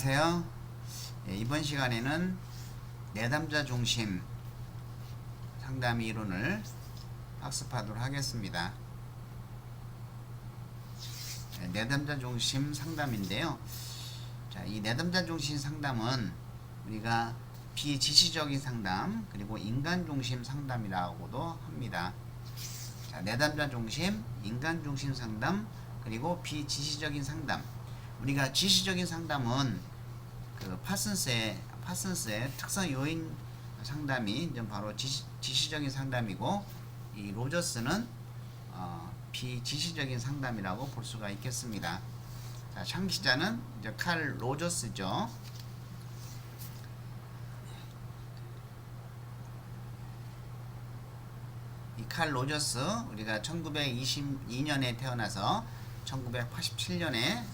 안녕하세요. 이번 시간에는 내담자 중심 상담 이론을 학습하도록 하겠습니다. 내담자 중심 상담인데요. 이 내담자 중심 상담은 우리가 비지시적인 상담 그리고 인간 중심 상담이라고도 합니다. 내담자 중심, 인간 중심 상담 그리고 비지시적인 상담. 우리가 지시적인 상담은 그 파슨스의 특성 요인 상담이 이제 바로 지시적인 상담이고, 이 로저스는 비지시적인 상담이라고 볼 수가 있겠습니다. 자, 창시자는 이제 칼 로저스죠. 이 칼 로저스, 우리가 1922년에 태어나서 1987년에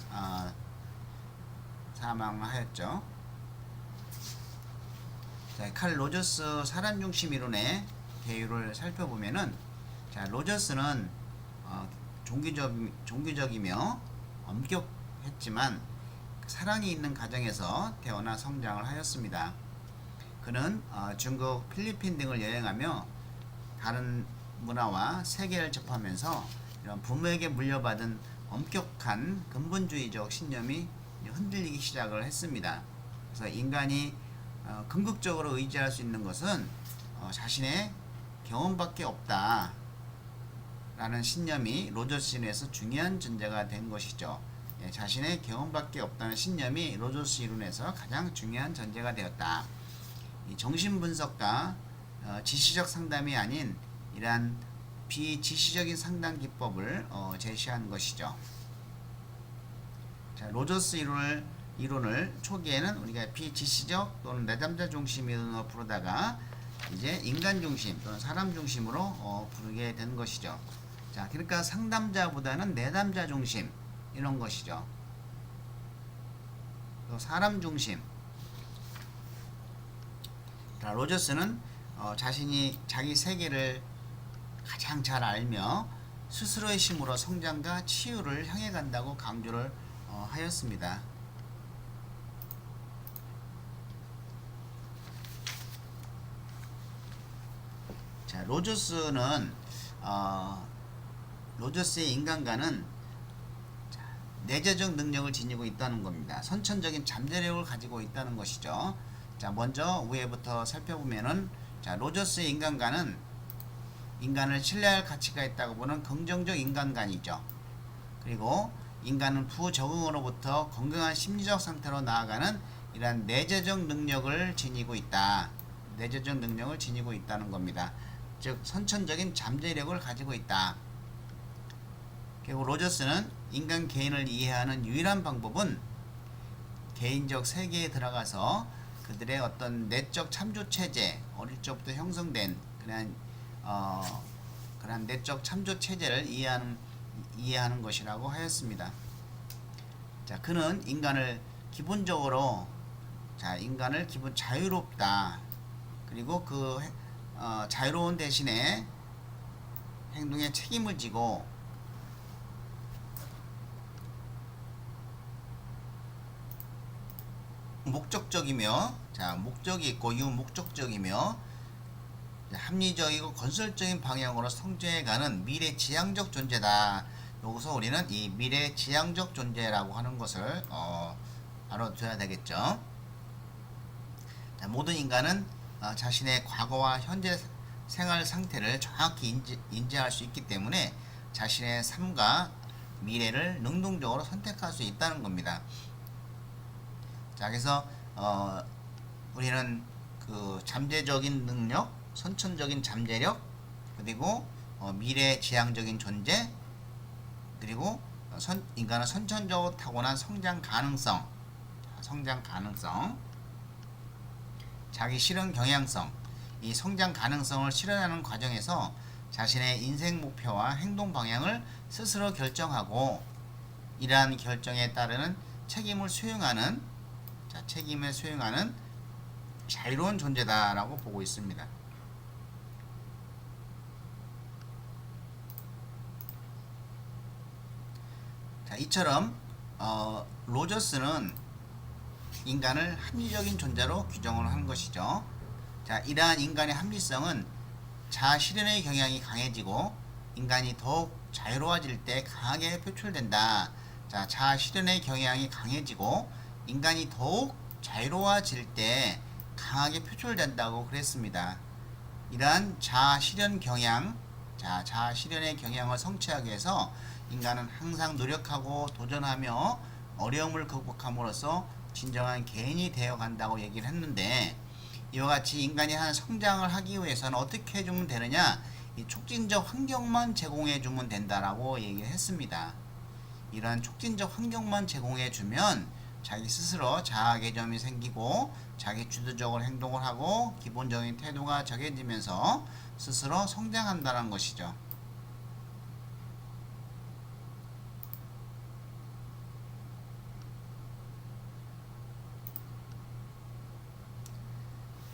사망하였죠. 자, 칼 로저스 사람 중심 이론의 개요를 살펴보면은, 자, 로저스는 종교적이며 엄격했지만 사랑이 있는 가정에서 태어나 성장을 하였습니다. 그는 중국, 필리핀 등을 여행하며 다른 문화와 세계를 접하면서 이런 부모에게 물려받은 엄격한 근본주의적 신념이 흔들리기 시작을 했습니다. 그래서 인간이 궁극적으로 의지할 수 있는 것은 자신의 경험밖에 없다 라는 신념이 로저스 이론에서 중요한 전제가 된 것이죠. 자신의 경험밖에 없다는 신념이 로저스 이론에서 가장 중요한 전제가 되었다. 이 정신분석과 지시적 상담이 아닌 이러한 비지시적인 상담 기법을 제시한 것이죠. 자, 로저스 이론을 초기에는 우리가 비지시적 또는 내담자 중심 이론으로 부르다가 이제 인간 중심 또는 사람 중심으로 부르게 된 것이죠. 자, 그러니까 상담자보다는 내담자 중심 이런 것이죠. 또 사람 중심. 자, 로저스는 자신이 자기 세계를 가장 잘 알며 스스로의 힘으로 성장과 치유를 향해 간다고 강조를 하였습니다. 자, 로저스의 인간관은 내재적 능력을 지니고 있다는 겁니다. 선천적인 잠재력을 가지고 있다는 것이죠. 자, 먼저 위에부터 살펴보면은, 자, 로저스의 인간관은 인간을 신뢰할 가치가 있다고 보는 긍정적 인간관이죠. 그리고 인간은 부적응으로부터 건강한 심리적 상태로 나아가는 이러한 내재적 능력을 지니고 있다. 내재적 능력을 지니고 있다는 겁니다. 즉, 선천적인 잠재력을 가지고 있다. 그리고 로저스는 인간 개인을 이해하는 유일한 방법은 개인적 세계에 들어가서 그들의 어떤 내적 참조 체제, 어릴 적부터 형성된 그런 내적 참조 체제를 이해하는 것이라고 하였습니다. 자, 그는 인간을 기본 자유롭다. 그리고 그 자유로운 대신에 행동에 책임을 지고 목적적이며, 자, 목적이 있고 유목적적이며 합리적이고 건설적인 방향으로 성장해가는 미래지향적 존재다. 여기서 우리는 이 미래지향적 존재라고 하는 것을 알아둬야 되겠죠. 자, 모든 인간은 자신의 과거와 현재 생활 상태를 정확히 인지할 수 있기 때문에 자신의 삶과 미래를 능동적으로 선택할 수 있다는 겁니다. 자, 그래서 우리는 그 잠재적인 능력, 선천적인 잠재력, 그리고 미래지향적인 존재, 그리고 인간은 선천적으로 타고난 성장 가능성, 자기 실현 경향성, 이 성장 가능성을 실현하는 과정에서 자신의 인생 목표와 행동 방향을 스스로 결정하고 이러한 결정에 따르는 책임을 수용하는 자유로운 존재다라고 보고 있습니다. 자, 이처럼 로저스는 인간을 합리적인 존재로 규정을 하는 것이죠. 자, 이러한 인간의 합리성은 자아 실현의 경향이 강해지고 인간이 더욱 자유로워질 때 강하게 표출된다. 자, 자아 실현의 경향이 강해지고 인간이 더욱 자유로워질 때 강하게 표출된다고 그랬습니다. 이러한 자아 실현 경향, 자아 실현의 경향을 성취하기 위해서 인간은 항상 노력하고 도전하며 어려움을 극복함으로써 진정한 개인이 되어 간다고 얘기를 했는데, 이와 같이 인간이 한 성장을 하기 위해서는 어떻게 해주면 되느냐, 이 촉진적 환경만 제공해 주면 된다라고 얘기를 했습니다. 이러한 촉진적 환경만 제공해 주면 자기 스스로 자아 개념이 생기고 자기 주도적으로 행동을 하고 기본적인 태도가 정해지면서 스스로 성장한다는 것이죠.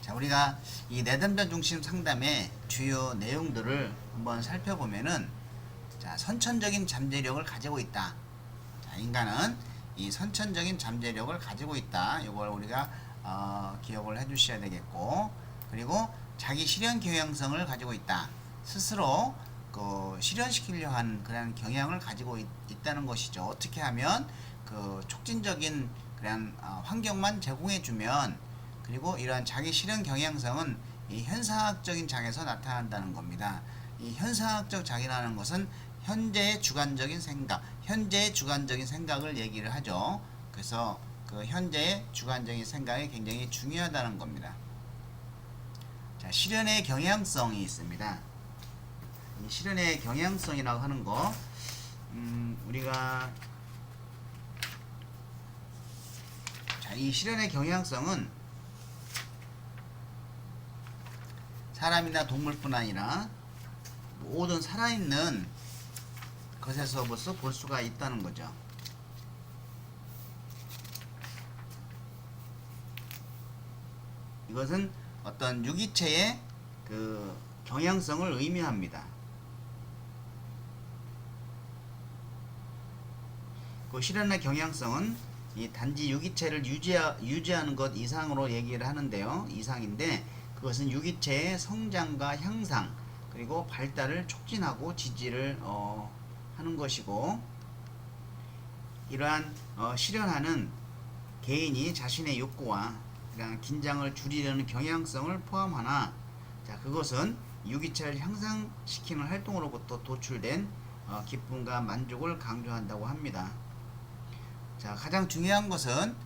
자, 우리가 이 내담자 중심 상담의 주요 내용들을 한번 살펴보면은, 자, 선천적인 잠재력을 가지고 있다. 자, 인간은 이 선천적인 잠재력을 가지고 있다. 이걸 우리가 기억을 해 주셔야 되겠고, 그리고 자기 실현 경향성을 가지고 있다. 스스로 그 실현시키려 하는 그런 경향을 가지고 있다는 것이죠. 어떻게 하면 그 촉진적인 그런 환경만 제공해 주면, 그리고 이러한 자기 실현 경향성은 이 현상학적인 장에서 나타난다는 겁니다. 이 현상학적 장이라는 것은 현재의 주관적인 생각, 현재의 주관적인 생각을 얘기를 하죠. 그래서 그 현재의 주관적인 생각이 굉장히 중요하다는 겁니다. 자, 실현의 경향성이 있습니다. 이 실현의 경향성이라고 하는 거, 우리가, 자, 이 실현의 경향성은 사람이나 동물뿐 아니라 모든 살아있는 것에서부터 볼 수가 있다는 거죠. 이것은 어떤 유기체의 그 경향성을 의미합니다. 그 실현의 경향성은 이 단지 유기체를 유지하는 것 이상으로 얘기를 하는데요. 이상인데, 그것은 유기체의 성장과 향상, 그리고 발달을 촉진하고 지지를 하는 것이고, 이러한 실현하는 개인이 자신의 욕구와 이러한 긴장을 줄이려는 경향성을 포함하나, 자, 그것은 유기체를 향상시키는 활동으로부터 도출된 기쁨과 만족을 강조한다고 합니다. 자, 가장 중요한 것은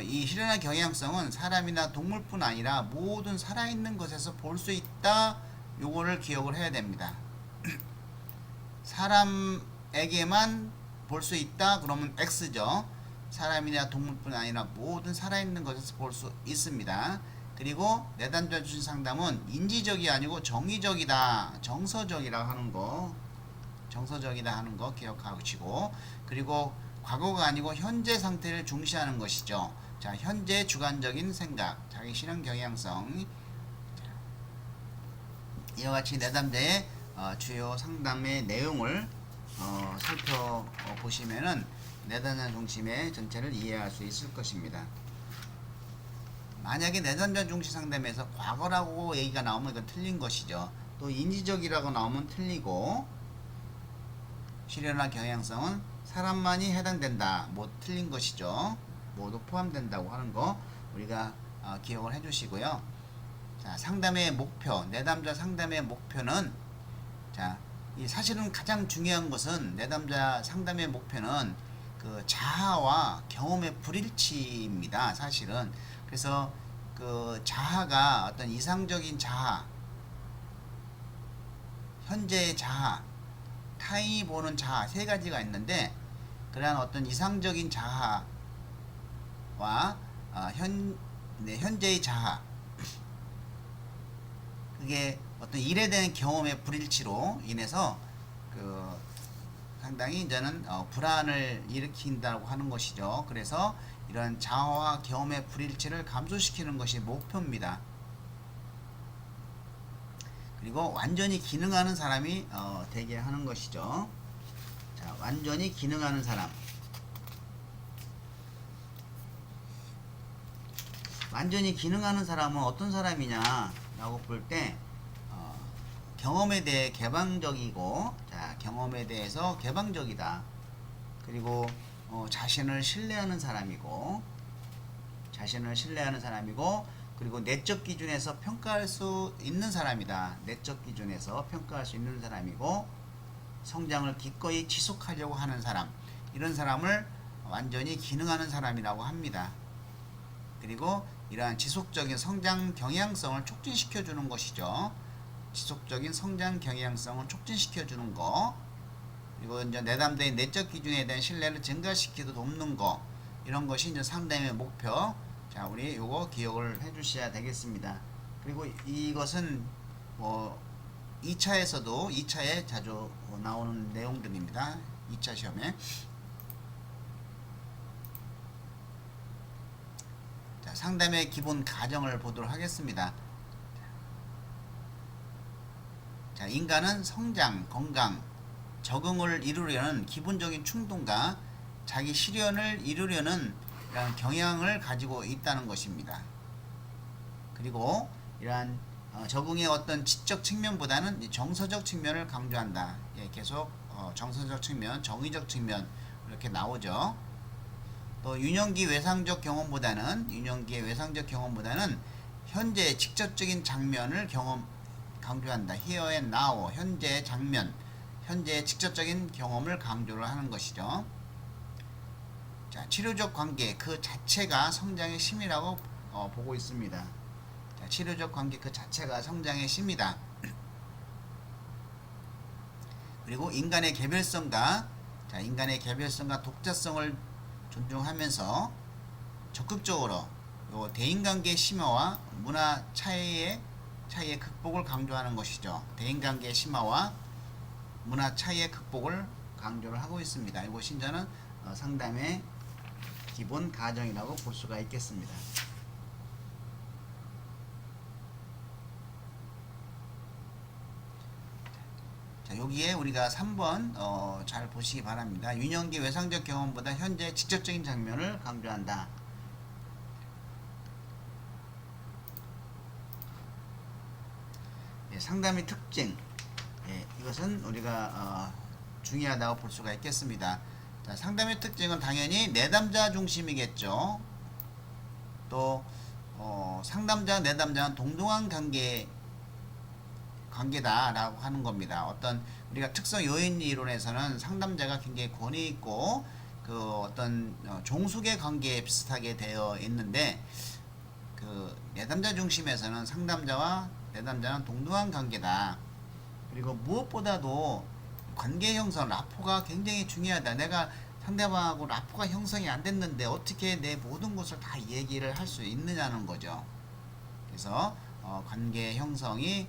이 실현의 경향성은 사람이나 동물뿐 아니라 모든 살아있는 것에서 볼 수 있다. 요거를 기억을 해야 됩니다. 사람에게만 볼 수 있다 그러면 X죠. 사람이나 동물뿐 아니라 모든 살아있는 것에서 볼 수 있습니다. 그리고 내담자 주신 상담은 인지적이 아니고 정의적이다, 정서적이라고 하는 거, 정서적이다 하는 거 기억하시고, 그리고 과거가 아니고 현재 상태를 중시하는 것이죠. 자, 현재 주관적인 생각, 자기 실현 경향성. 이와 같이 내담자의 주요 상담의 내용을 살펴보시면은 내담자 중심의 전체를 이해할 수 있을 것입니다. 만약에 내담자 중심 상담에서 과거라고 얘기가 나오면 이건 틀린 것이죠. 또 인지적이라고 나오면 틀리고, 실현과 경향성은 사람만이 해당된다, 뭐 틀린 것이죠. 모두 포함된다고 하는 거 우리가 기억을 해 주시고요. 자, 상담의 목표, 내담자 상담의 목표는, 자, 이 사실은 가장 중요한 것은 내담자 상담의 목표는 그 자아와 경험의 불일치입니다. 사실은. 그래서 그 자아가 어떤 이상적인 자아, 현재의 자아, 타인이 보는 자아 세 가지가 있는데, 그러한 어떤 이상적인 자아와 현재의 자아, 그게 어떤 일에 대한 경험의 불일치로 인해서 그 상당히 이제는 불안을 일으킨다고 하는 것이죠. 그래서 이런 자아와 경험의 불일치를 감소시키는 것이 목표입니다. 그리고 완전히 기능하는 사람이 되게 하는 것이죠. 자, 완전히 기능하는 사람. 완전히 기능하는 사람은 어떤 사람이냐라고 볼 때 경험에 대해 개방적이고, 자, 경험에 대해서 개방적이다. 그리고 자신을 신뢰하는 사람이고, 그리고 내적 기준에서 평가할 수 있는 사람이다. 내적 기준에서 평가할 수 있는 사람이고, 성장을 기꺼이 지속하려고 하는 사람, 이런 사람을 완전히 기능하는 사람이라고 합니다. 그리고 이러한 지속적인 성장 경향성을 촉진시켜 주는 것이죠. 지속적인 성장 경향성을 촉진시켜 주는 거, 그리고 이제 내담자의 내적 기준에 대한 신뢰를 증가시키도 돕는 거, 이런 것이 이제 상담의 목표. 자, 우리 요거 기억을 해 주셔야 되겠습니다. 그리고 이것은 2차에 자주 나오는 내용들입니다. 2차 시험에. 자, 상담의 기본 가정을 보도록 하겠습니다. 자, 인간은 성장, 건강, 적응을 이루려는 기본적인 충동과 자기 실현을 이루려는 이러한 경향을 가지고 있다는 것입니다. 그리고 이러한 적응의 어떤 지적 측면보다는 정서적 측면을 강조한다. 예, 계속 정서적 측면, 정의적 측면 이렇게 나오죠. 또 유년기의 외상적 경험보다는 현재의 직접적인 장면을 강조한다. Here and now, 현재의 장면, 현재의 직접적인 경험을 강조를 하는 것이죠. 자, 치료적 관계 그 자체가 성장의 심이라고 보고 있습니다. 자, 치료적 관계 그 자체가 성장의 심이다. 그리고 인간의 개별성과 독자성을 존중하면서 적극적으로 요 대인관계 심화와 문화 차이의 극복을 강조하는 것이죠. 대인관계 심화와 문화 차이의 극복을 강조를 하고 있습니다. 이것이 이제는 상담의 기본 가정이라고 볼 수가 있겠습니다. 자, 여기에 우리가 3번 잘 보시기 바랍니다. 유년기 외상적 경험보다 현재 직접적인 장면을 강조한다. 예, 상담의 특징, 예, 이것은 우리가 중요하다고 볼 수가 있겠습니다. 자, 상담의 특징은 당연히 내담자 중심이겠죠. 또 상담자 내담자는 동등한 관계다라고 하는 겁니다. 어떤 우리가 특성 요인 이론에서는 상담자가 굉장히 권위 있고 그 어떤 종속의 관계에 비슷하게 되어 있는데, 그 내담자 중심에서는 상담자와 내담자는 동등한 관계다. 그리고 무엇보다도 관계 형성, 라포가 굉장히 중요하다. 내가 상대방하고 라포가 형성이 안 됐는데 어떻게 내 모든 것을 다 얘기를 할 수 있느냐는 거죠. 그래서 관계 형성이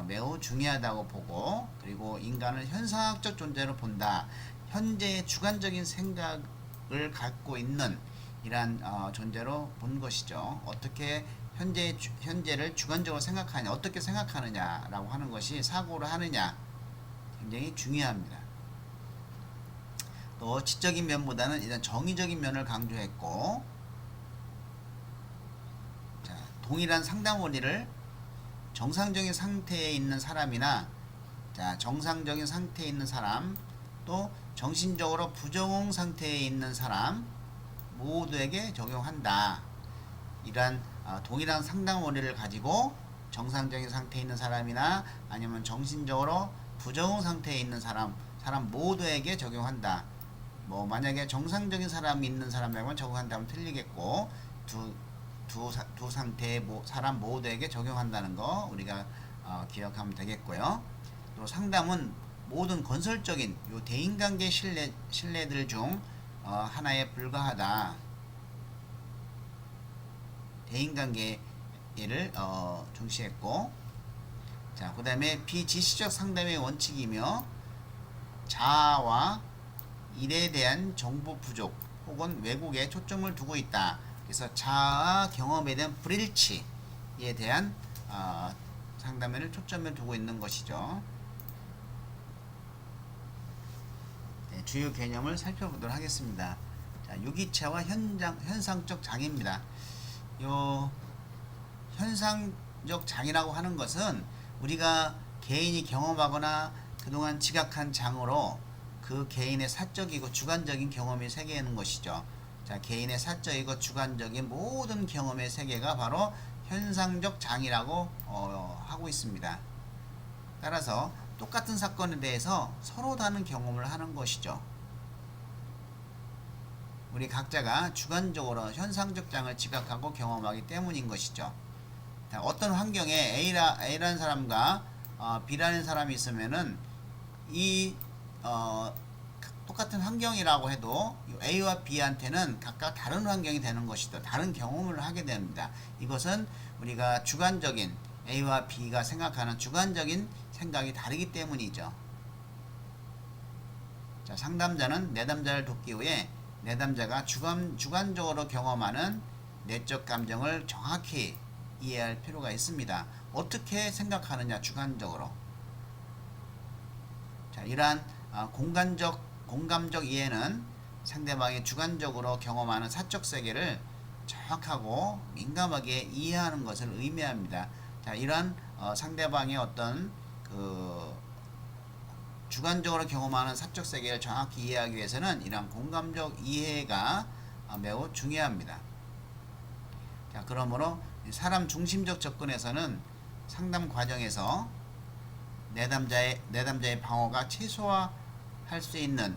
매우 중요하다고 보고, 그리고 인간을 현상학적 존재로 본다. 현재의 주관적인 생각을 갖고 있는 이러한 존재로 본 것이죠. 어떻게 현재를 주관적으로 생각하냐, 어떻게 생각하느냐라고 하는 것이 사고를 하느냐, 굉장히 중요합니다. 또 지적인 면보다는 일단 정의적인 면을 강조했고, 자, 동일한 상담 원리를 정상적인 상태에 있는 사람이나, 자, 정상적인 상태에 있는 사람, 또 정신적으로 부정응 상태에 있는 사람 모두에게 적용한다. 이러한 동일한 상담 원리를 가지고 정상적인 상태에 있는 사람이나 아니면 정신적으로 부정응 상태에 있는 사람 모두에게 적용한다. 뭐 만약에 정상적인 사람이 있는 사람에게만 적용한다면 틀리겠고, 두 상태의 사람 모두에게 적용한다는 거 우리가 기억하면 되겠고요. 또 상담은 모든 건설적인 요 대인관계 신뢰들 중 하나에 불과하다. 대인관계를 중시했고, 자, 그 다음에 비지시적 상담의 원칙이며 자아와 일에 대한 정보 부족 혹은 왜곡에 초점을 두고 있다. 그래서 자아 경험에 대한 불일치에 대한 상담에는 초점을 두고 있는 것이죠. 네, 주요 개념을 살펴보도록 하겠습니다. 자, 유기체와 현상적 장애입니다. 요 현상적 장이라고 하는 것은 우리가 개인이 경험하거나 그동안 지각한 장으로 그 개인의 사적이고 주관적인 경험이 세계하는 것이죠. 자, 개인의 사적이고 주관적인 모든 경험의 세계가 바로 현상적 장이라고 하고 있습니다. 따라서 똑같은 사건에 대해서 서로 다른 경험을 하는 것이죠. 우리 각자가 주관적으로 현상적 장을 지각하고 경험하기 때문인 것이죠. 자, 어떤 환경에 A라는 사람과 B라는 사람이 있으면은 이 똑같은 환경이라고 해도 A와 B한테는 각각 다른 환경이 되는 것이죠. 다른 경험을 하게 됩니다. 이것은 우리가 주관적인 A와 B가 생각하는 주관적인 생각이 다르기 때문이죠. 자, 상담자는 내담자를 돕기 위해 내담자가 주관적으로 경험하는 내적 감정을 정확히 이해할 필요가 있습니다. 어떻게 생각하느냐, 주관적으로. 자, 이러한 공감적 이해는 상대방이 주관적으로 경험하는 사적 세계를 정확하고 민감하게 이해하는 것을 의미합니다. 자, 이러한 상대방의 어떤 주관적으로 경험하는 사적 세계를 정확히 이해하기 위해서는 이러한 공감적 이해가 매우 중요합니다. 자, 그러므로 사람 중심적 접근에서는 상담 과정에서 내담자의 방어가 최소화할 수 있는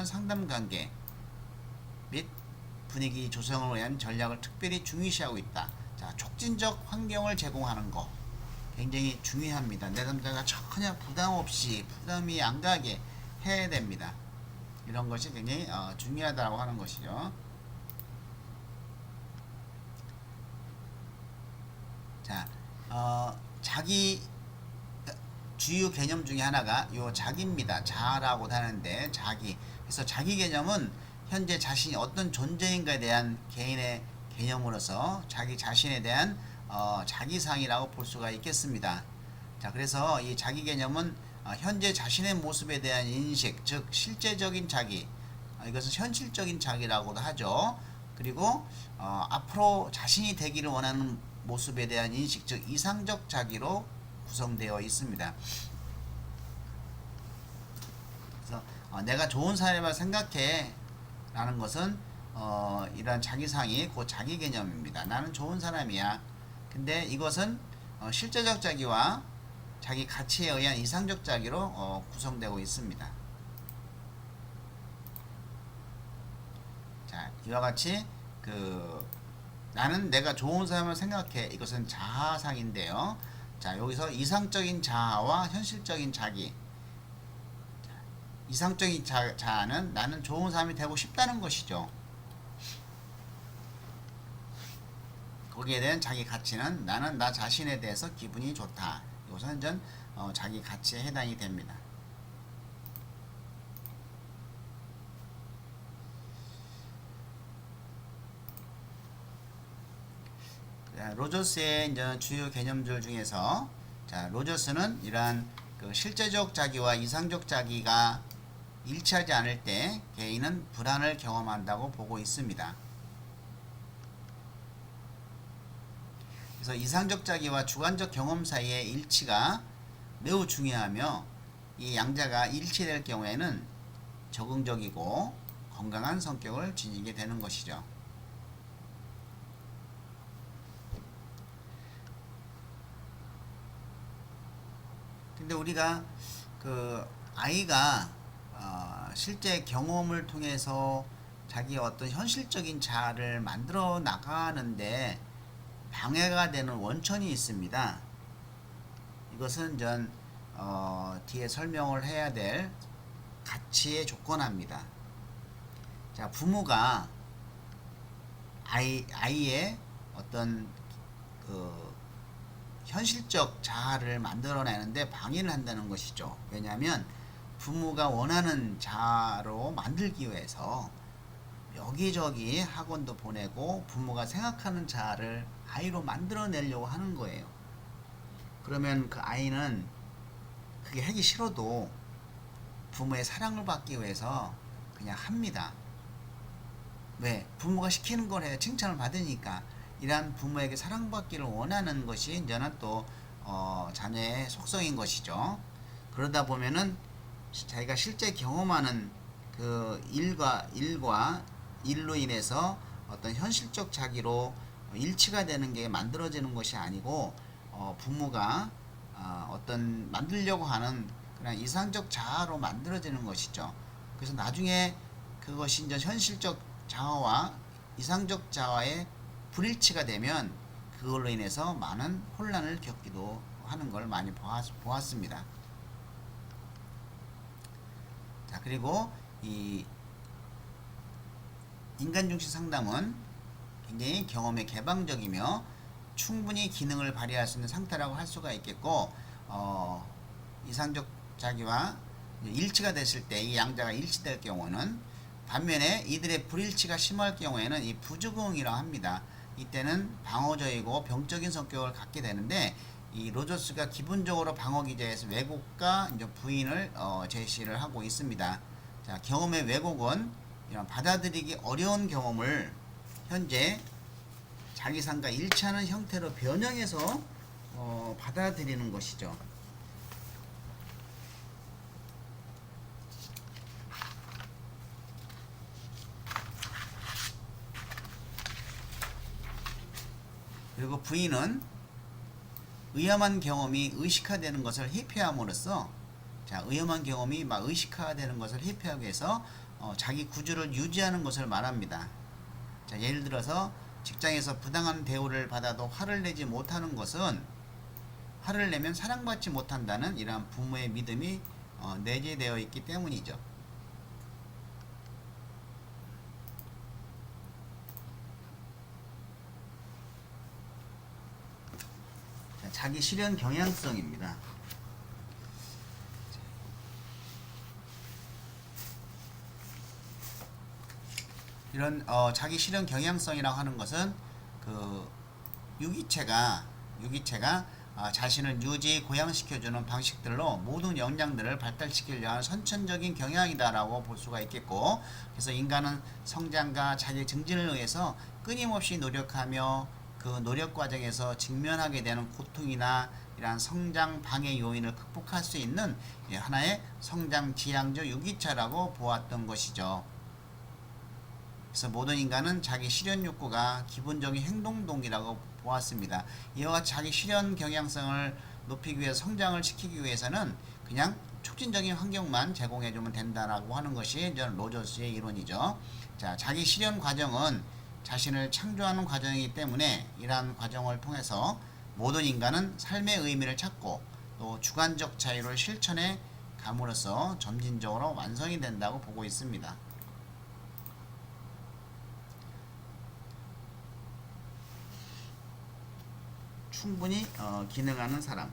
상담 관계 및 분위기 조성을 위한 전략을 특별히 중요시하고 있다. 자, 촉진적 환경을 제공하는 것 굉장히 중요합니다. 내담자가 전혀 부담이 안 가게 해야 됩니다. 이런 것이 굉장히 중요하다고 하는 것이죠. 자, 자기 주요 개념 중에 하나가 요 자기입니다. 자라고 하는데 자기. 그래서 자기 개념은 현재 자신이 어떤 존재인가에 대한 개인의 개념으로서 자기 자신에 대한 자기상이라고 볼 수가 있겠습니다. 자, 그래서 이 자기 개념은 현재 자신의 모습에 대한 인식, 즉 실제적인 자기, 이것은 현실적인 자기라고도 하죠. 그리고 앞으로 자신이 되기를 원하는 모습에 대한 인식, 즉 이상적 자기로 구성되어 있습니다. 그래서 내가 좋은 사람을 생각해 라는 것은 이러한 자기상이 곧 자기 개념입니다. 나는 좋은 사람이야. 근데 이것은 실제적 자기와 자기 가치에 의한 이상적 자기로 구성되고 있습니다. 자, 이와 같이 나는 내가 좋은 사람을 생각해. 이것은 자아상인데요. 자, 여기서 이상적인 자아와 현실적인 자기. 이상적인 자아는 나는 좋은 사람이 되고 싶다는 것이죠. 거기에 대한 자기 가치는 나는 나 자신에 대해서 기분이 좋다. 이것은 자기 가치에 해당이 됩니다. 로저스의 이제 주요 개념들 중에서 로저스는 이러한 실제적 자기와 이상적 자기가 일치하지 않을 때 개인은 불안을 경험한다고 보고 있습니다. 그래서 이상적 자기와 주관적 경험 사이의 일치가 매우 중요하며 이 양자가 일치될 경우에는 적응적이고 건강한 성격을 지니게 되는 것이죠. 근데 우리가 아이가 실제 경험을 통해서 자기 어떤 현실적인 자아를 만들어 나가는데 방해가 되는 원천이 있습니다. 이것은 뒤에 설명을 해야 될 가치에 조건합니다. 자, 부모가 아이의 어떤 현실적 자아를 만들어내는데 방해를 한다는 것이죠. 왜냐하면 부모가 원하는 자아로 만들기 위해서 여기저기 학원도 보내고 부모가 생각하는 자아를 아이로 만들어내려고 하는 거예요. 그러면 그 아이는 그게 하기 싫어도 부모의 사랑을 받기 위해서 그냥 합니다. 왜? 부모가 시키는 걸 해야 칭찬을 받으니까. 이러한 부모에게 사랑받기를 원하는 것이 이제는 또 자녀의 속성인 것이죠. 그러다 보면은 자기가 실제 경험하는 그 일로 인해서 어떤 현실적 자기로 일치가 되는 게 만들어지는 것이 아니고 부모가 어떤 만들려고 하는 그냥 이상적 자아로 만들어지는 것이죠. 그래서 나중에 그것이 이제 현실적 자아와 이상적 자아의 불일치가 되면 그걸로 인해서 많은 혼란을 겪기도 하는 걸 많이 보았습니다. 자, 그리고 이 인간중심 상담은 굉장히 경험에 개방적이며 충분히 기능을 발휘할 수 있는 상태라고 할 수가 있겠고, 이상적 자기와 일치가 됐을 때 이 양자가 일치될 경우는, 반면에 이들의 불일치가 심할 경우에는 이 부적응이라고 합니다. 이때는 방어적이고 병적인 성격을 갖게 되는데, 이 로저스가 기본적으로 방어 기제에서 왜곡과 이제 부인을 제시를 하고 있습니다. 자, 경험의 왜곡은 이런 받아들이기 어려운 경험을 현재 자기 삶과 일치하는 형태로 변형해서 받아들이는 것이죠. 그리고 부인은 위험한 경험이 의식화되는 것을 회피함으로써, 자, 위험한 경험이 막 의식화되는 것을 회피하기 위해서 자기 구조를 유지하는 것을 말합니다. 자, 예를 들어서 직장에서 부당한 대우를 받아도 화를 내지 못하는 것은, 화를 내면 사랑받지 못한다는 이러한 부모의 믿음이 내재되어 있기 때문이죠. 자, 자기 실현 경향성입니다. 이런 자기 실현 경향성이라고 하는 것은 그 유기체가 자신을 유지 고양시켜주는 방식들로 모든 역량들을 발달시키려 하는 선천적인 경향이다라고 볼 수가 있겠고, 그래서 인간은 성장과 자기 증진을 위해서 끊임없이 노력하며 그 노력 과정에서 직면하게 되는 고통이나 이러한 성장 방해 요인을 극복할 수 있는 하나의 성장 지향적 유기체라고 보았던 것이죠. 그래서 모든 인간은 자기 실현 욕구가 기본적인 행동 동기라고 보았습니다. 이와 같이 자기 실현 경향성을 높이기 위해서, 성장을 시키기 위해서는 그냥 촉진적인 환경만 제공해주면 된다라고 하는 것이 로저스의 이론이죠. 자, 자기 실현 과정은 자신을 창조하는 과정이기 때문에 이러한 과정을 통해서 모든 인간은 삶의 의미를 찾고 또 주관적 자유를 실천해 감으로써 점진적으로 완성이 된다고 보고 있습니다. 충분히 기능하는 사람.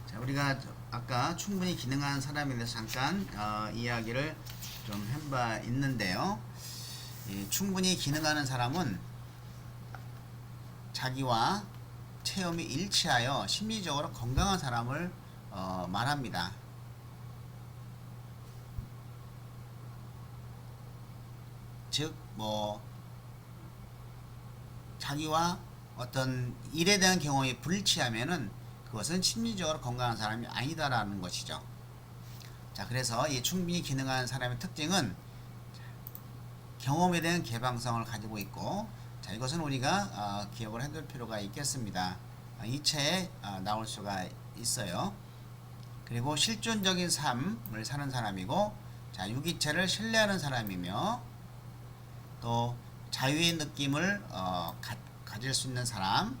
자, 우리가 아까 충분히 기능하는 사람에 대해서 잠깐 이야기를 좀 해봐 있는데요. 충분히 기능하는 사람은 자기와 체험이 일치하여 심리적으로 건강한 사람을 말합니다. 즉, 자기와 어떤 일에 대한 경험이 불일치하면은 그것은 심리적으로 건강한 사람이 아니다라는 것이죠. 자, 그래서 이 충분히 기능하는 사람의 특징은 경험에 대한 개방성을 가지고 있고, 자, 이것은 우리가 기억을 해둘 필요가 있겠습니다. 이체에 나올 수가 있어요. 그리고 실존적인 삶을 사는 사람이고, 자, 유기체를 신뢰하는 사람이며, 또 자유의 느낌을 가질 수 있는 사람,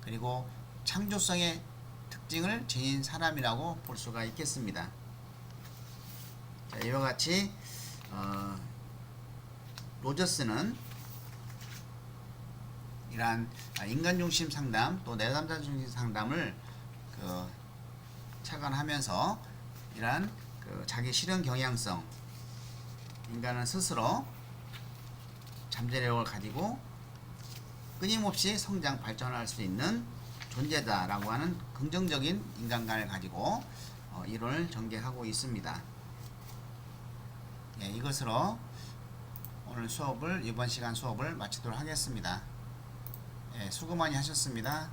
그리고 창조성의 특징을 지닌 사람이라고 볼 수가 있겠습니다. 자, 이와 같이 로저스는 이러한 인간중심 상담 또 내담자 중심 상담을 착안하면서 이러한 자기 실현 경향성, 인간은 스스로 잠재력을 가지고 끊임없이 성장 발전할 수 있는 존재다라고 하는 긍정적인 인간관을 가지고 이론을 전개하고 있습니다. 예, 이것으로 오늘 수업을 이번 시간 수업을 마치도록 하겠습니다. 예, 수고 많이 하셨습니다.